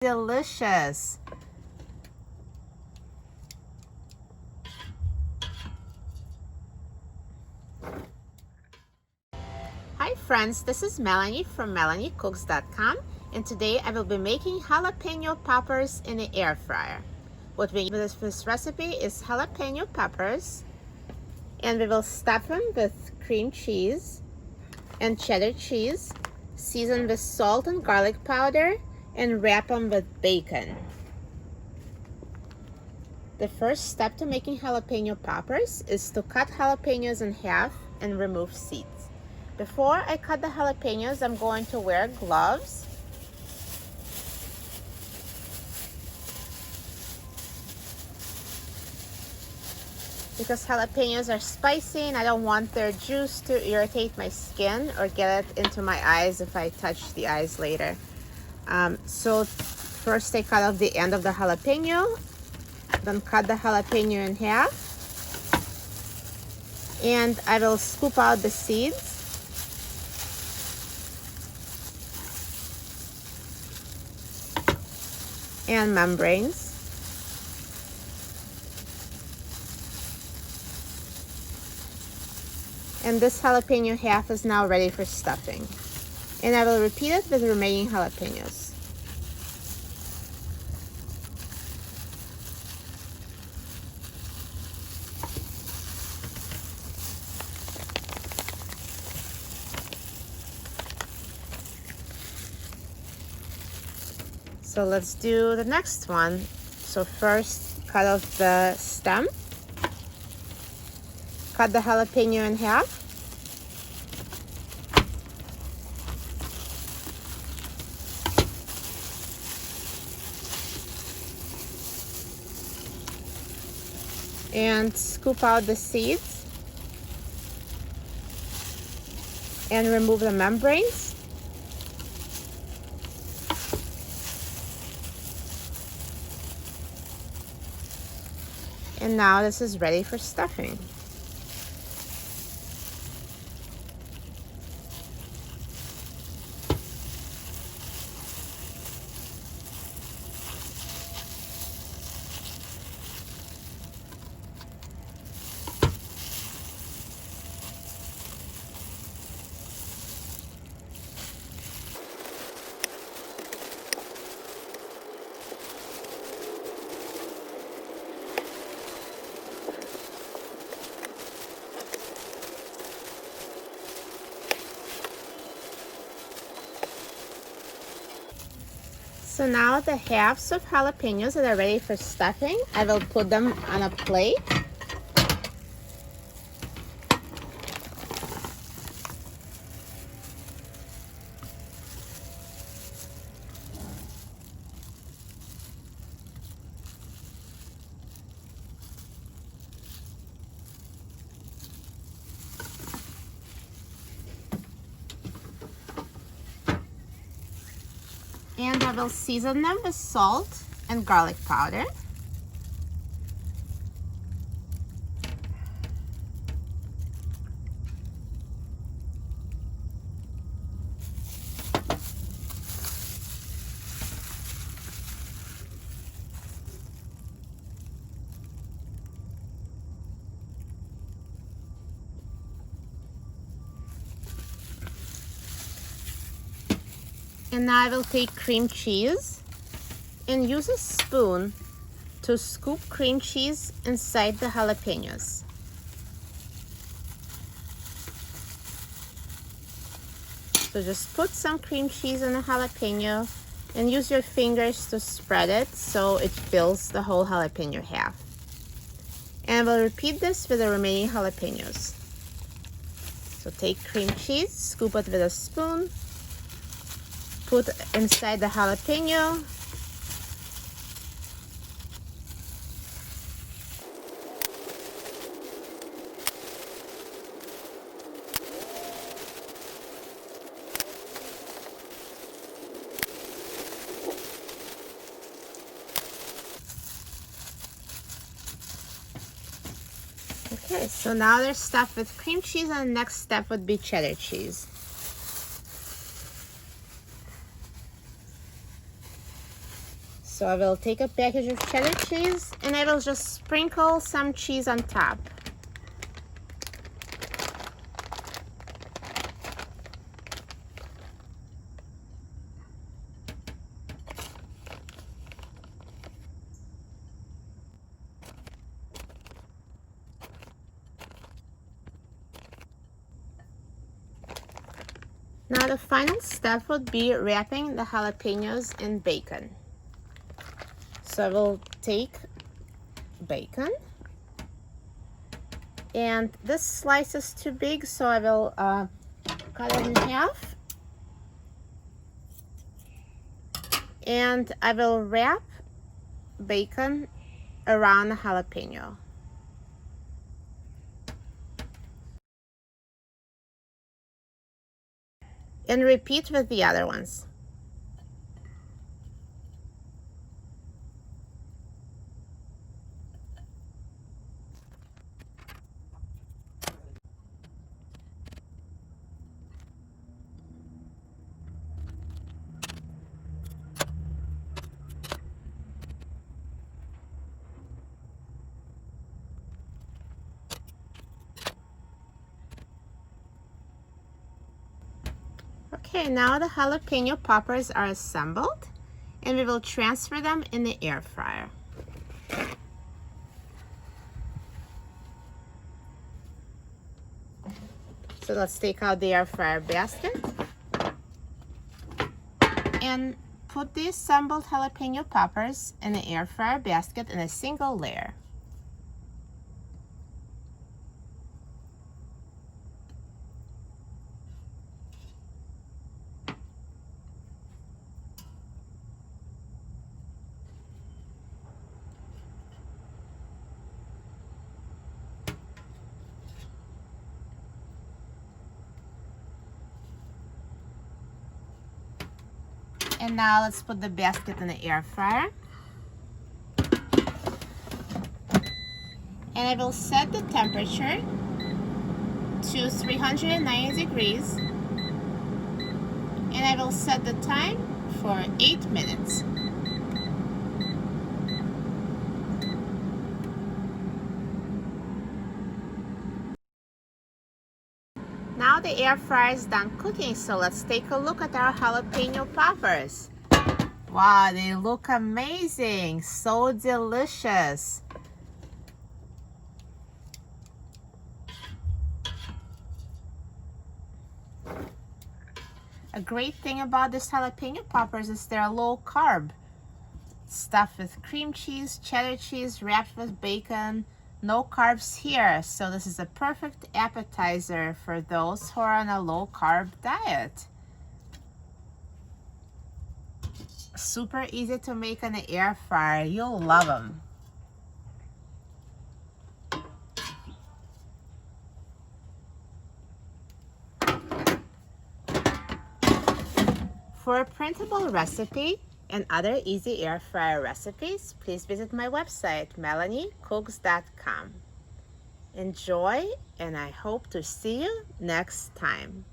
Delicious. Hi friends, this is Melanie from melaniecooks.com, and today I will be making jalapeno poppers in the air fryer. What we need for this recipe is jalapeno peppers, and we will stuff them with cream cheese and cheddar cheese, season with salt and garlic powder, and wrap them with bacon. The first step to making jalapeno poppers is to cut jalapenos in half and remove seeds. Before I cut the jalapenos, I'm going to wear gloves. Because jalapenos are spicy and I don't want their juice to irritate my skin or get it into my eyes if I touch the eyes later. So first I cut off the end of the jalapeno, then cut the jalapeno in half, and I will scoop out the seeds. And membranes. And this jalapeno half is now ready for stuffing. And I will repeat it with the remaining jalapenos. So let's do the next one. So first, cut off the stem. Cut the jalapeno in half. And scoop out the seeds. And remove the membranes. And now this is ready for stuffing. So now the halves of jalapenos that are ready for stuffing, I will put them on a plate. And I will season them with salt and garlic powder. And now I will take cream cheese and use a spoon to scoop cream cheese inside the jalapenos. So just put some cream cheese on the jalapeno and use your fingers to spread it so it fills the whole jalapeno half. And we'll repeat this with the remaining jalapenos. So take cream cheese, scoop it with a spoon, put inside the jalapeno, Okay, so now they're stuffed with cream cheese, and the next step would be cheddar cheese. So I will take a package of cheddar cheese and I will just sprinkle some cheese on top. Now the final step would be wrapping the jalapenos in bacon. So I will take bacon, and this slice is too big, so I will cut it in half, and I will wrap bacon around the jalapeno. And repeat with the other ones. Okay, now the jalapeno poppers are assembled, and we will transfer them in the air fryer. So let's take out the air fryer basket and put the assembled jalapeno poppers in the air fryer basket in a single layer. And now let's put the basket in the air fryer. And I will set the temperature to 390 degrees. And I will set the time for 8 minutes. Now the air fryer is done cooking, so let's take a look at our jalapeno poppers. Wow, they look amazing, so delicious. A great thing about this jalapeno poppers is they're low carb. Stuffed with cream cheese, cheddar cheese, wrapped with bacon. No carbs here, so this is a perfect appetizer for those who are on a low carb diet. Super easy to make in the air fryer. You'll love them. For a printable recipe and other easy air fryer recipes, please visit my website, melaniecooks.com. Enjoy, and I hope to see you next time.